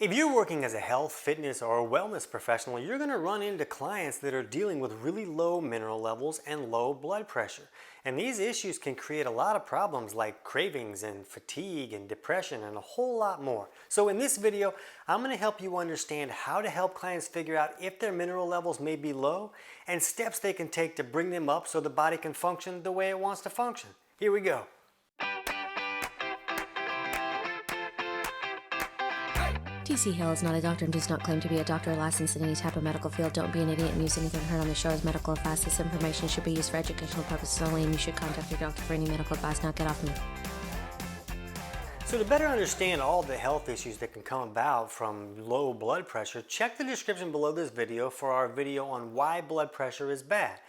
If you're working as a health, fitness, or wellness professional, you're going to run into clients that are dealing with really low mineral levels and low blood pressure. And these issues can create a lot of problems like cravings and fatigue and depression and a whole lot more. So in this video, I'm going to help you understand how to help clients figure out if their mineral levels may be low and steps they can take to bring them up so the body can function the way it wants to function. Here we go. TC Hale is not a doctor and does not claim to be a doctor or licensed in any type of medical field. Don't be an idiot and use anything heard on the show as medical advice. This information should be used for educational purposes only, and you should contact your doctor for any medical advice. Now get off me. So to better understand all the health issues that can come about from low blood pressure, check the description below this video for our video on why blood pressure is bad.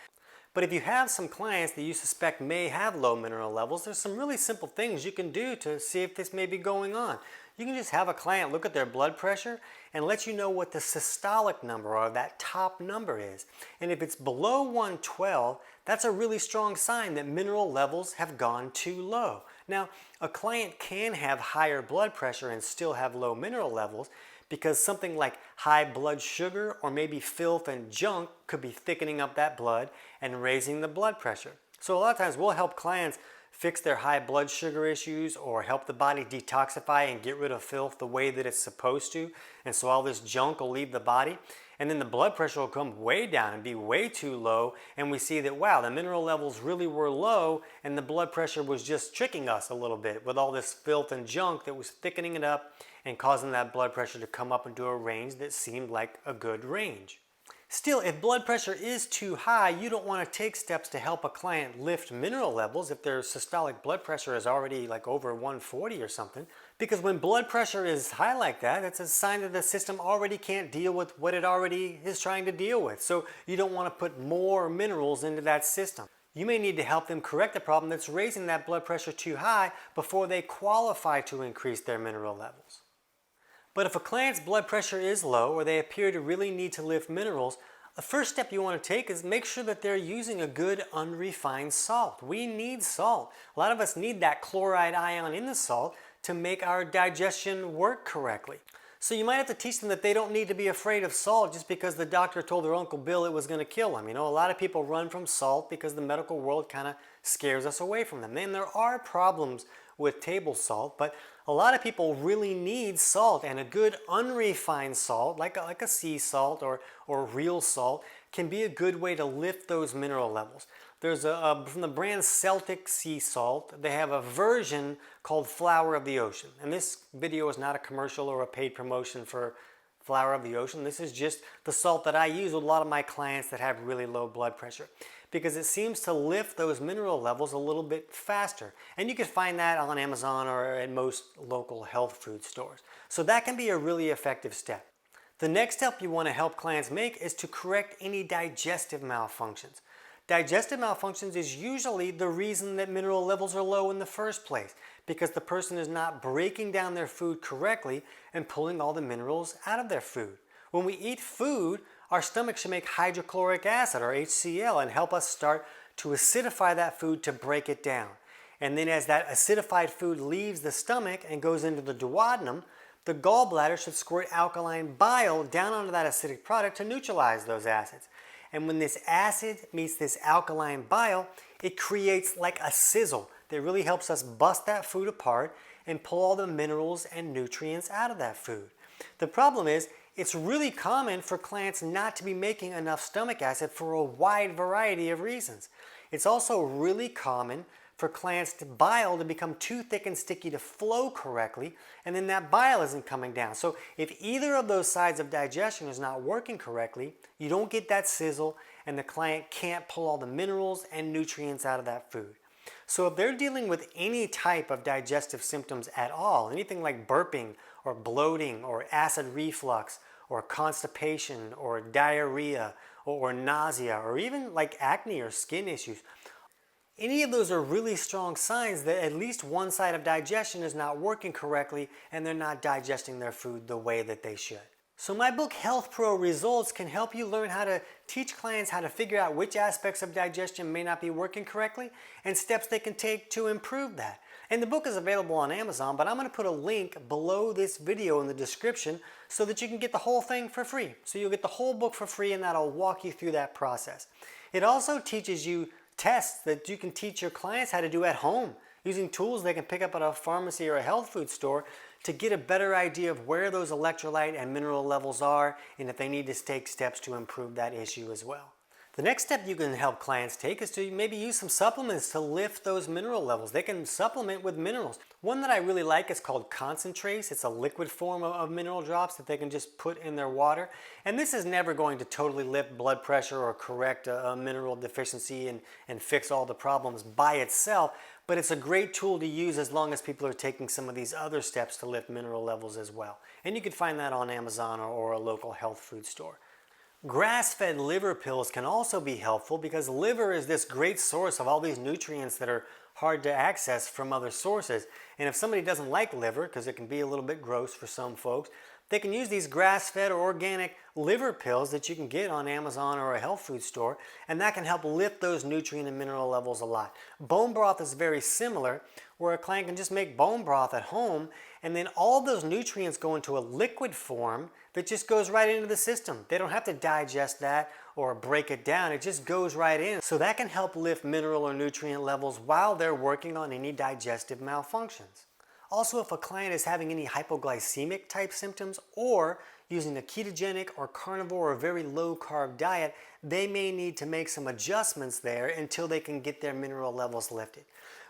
But if you have some clients that you suspect may have low mineral levels, there's some really simple things you can do to see if this may be going on. You can just have a client look at their blood pressure and let you know what the systolic number or that top number is. And if it's below 112, that's a really strong sign that mineral levels have gone too low. Now, a client can have higher blood pressure and still have low mineral levels because something like high blood sugar or maybe filth and junk could be thickening up that blood and raising the blood pressure. So a lot of times we'll help clients fix their high blood sugar issues or help the body detoxify and get rid of filth the way that it's supposed to. And so all this junk will leave the body. And then the blood pressure will come way down and be way too low. And we see that, wow, the mineral levels really were low and the blood pressure was just tricking us a little bit with all this filth and junk that was thickening it up and causing that blood pressure to come up into a range that seemed like a good range. Still, if blood pressure is too high, you don't want to take steps to help a client lift mineral levels if their systolic blood pressure is already like over 140 or something. Because when blood pressure is high like that, it's a sign that the system already can't deal with what it already is trying to deal with. So you don't want to put more minerals into that system. You may need to help them correct the problem that's raising that blood pressure too high before they qualify to increase their mineral levels. But if a client's blood pressure is low or they appear to really need to lift minerals, the first step you want to take is make sure that they're using a good unrefined salt. We need salt. A lot of us need that chloride ion in the salt to make our digestion work correctly. So you might have to teach them that they don't need to be afraid of salt just because the doctor told their Uncle Bill it was going to kill them. You know, a lot of people run from salt because the medical world kind of scares us away from them. And there are problems with table salt, but a lot of people really need salt, and a good unrefined salt, like a sea salt or real salt, can be a good way to lift those mineral levels. There's from the brand Celtic sea salt, they have a version called Flower of the Ocean. And this video is not a commercial or a paid promotion for Flower of the Ocean. This is just the salt that I use with a lot of my clients that have really low blood pressure, because it seems to lift those mineral levels a little bit faster. And you can find that on Amazon or at most local health food stores. So that can be a really effective step. The next step you want to help clients make is to correct any digestive malfunctions. Digestive malfunctions is usually the reason that mineral levels are low in the first place, because the person is not breaking down their food correctly and pulling all the minerals out of their food. When we eat food, our stomach should make hydrochloric acid, or HCl, and help us start to acidify that food to break it down. And then as that acidified food leaves the stomach and goes into the duodenum, the gallbladder should squirt alkaline bile down onto that acidic product to neutralize those acids. And when this acid meets this alkaline bile, it creates like a sizzle that really helps us bust that food apart and pull all the minerals and nutrients out of that food. The problem is, it's really common for clients not to be making enough stomach acid for a wide variety of reasons. It's also really common for clients to bile to become too thick and sticky to flow correctly, and then that bile isn't coming down. So if either of those sides of digestion is not working correctly, you don't get that sizzle and the client can't pull all the minerals and nutrients out of that food. So if they're dealing with any type of digestive symptoms at all, anything like burping or bloating or acid reflux or constipation or diarrhea or nausea or even like acne or skin issues, any of those are really strong signs that at least one side of digestion is not working correctly and they're not digesting their food the way that they should. So my book Health Pro Results can help you learn how to teach clients how to figure out which aspects of digestion may not be working correctly and steps they can take to improve that. And the book is available on Amazon, but I'm going to put a link below this video in the description so that you can get the whole thing for free. So you'll get the whole book for free, and that'll walk you through that process. It also teaches you tests that you can teach your clients how to do at home using tools they can pick up at a pharmacy or a health food store to get a better idea of where those electrolyte and mineral levels are and if they need to take steps to improve that issue as well. The next step you can help clients take is to maybe use some supplements to lift those mineral levels. They can supplement with minerals. One that I really like is called concentrates. It's a liquid form of mineral drops that they can just put in their water. And this is never going to totally lift blood pressure or correct a mineral deficiency and fix all the problems by itself, but it's a great tool to use as long as people are taking some of these other steps to lift mineral levels as well. And you can find that on Amazon or a local health food store. Grass-fed liver pills can also be helpful because liver is this great source of all these nutrients that are hard to access from other sources. And if somebody doesn't like liver, because it can be a little bit gross for some folks, they can use these grass-fed or organic liver pills that you can get on Amazon or a health food store, and that can help lift those nutrient and mineral levels a lot. Bone broth is very similar, where a client can just make bone broth at home, and then all those nutrients go into a liquid form that just goes right into the system. They don't have to digest that or break it down. It just goes right in. So that can help lift mineral or nutrient levels while they're working on any digestive malfunctions. Also, if a client is having any hypoglycemic type symptoms or using a ketogenic or carnivore or very low carb diet, they may need to make some adjustments there until they can get their mineral levels lifted.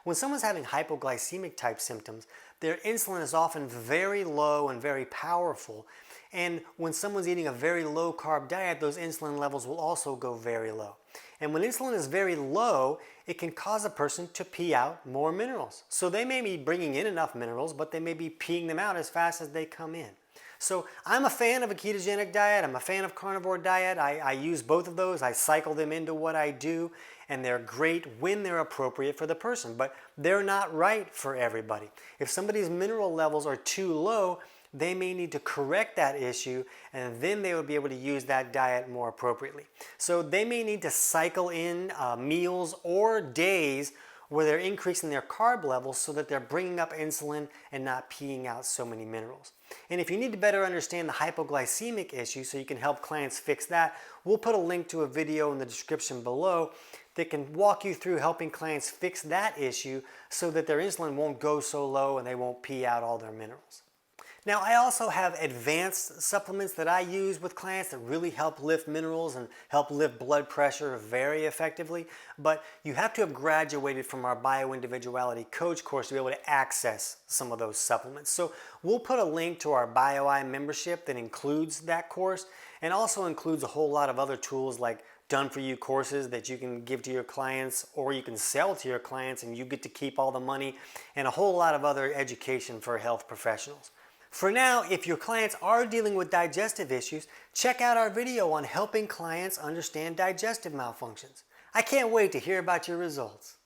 When someone's having hypoglycemic type symptoms, their insulin is often very low and very powerful. And when someone's eating a very low carb diet, those insulin levels will also go very low. And when insulin is very low, it can cause a person to pee out more minerals. So they may be bringing in enough minerals, but they may be peeing them out as fast as they come in. So I'm a fan of a ketogenic diet. I'm a fan of carnivore diet. I use both of those. I cycle them into what I do, and they're great when they're appropriate for the person, but they're not right for everybody. If somebody's mineral levels are too low, they may need to correct that issue, and then they would be able to use that diet more appropriately. So they may need to cycle in meals or days where they're increasing their carb levels so that they're bringing up insulin and not peeing out so many minerals. And if you need to better understand the hypoglycemic issue so you can help clients fix that, we'll put a link to a video in the description below that can walk you through helping clients fix that issue so that their insulin won't go so low and they won't pee out all their minerals. Now, I also have advanced supplements that I use with clients that really help lift minerals and help lift blood pressure very effectively, but you have to have graduated from our Bio-Individuality coach course to be able to access some of those supplements. So we'll put a link to our Bio-I membership that includes that course and also includes a whole lot of other tools like done-for-you courses that you can give to your clients or you can sell to your clients and you get to keep all the money, and a whole lot of other education for health professionals. For now, if your clients are dealing with digestive issues, check out our video on helping clients understand digestive malfunctions. I can't wait to hear about your results.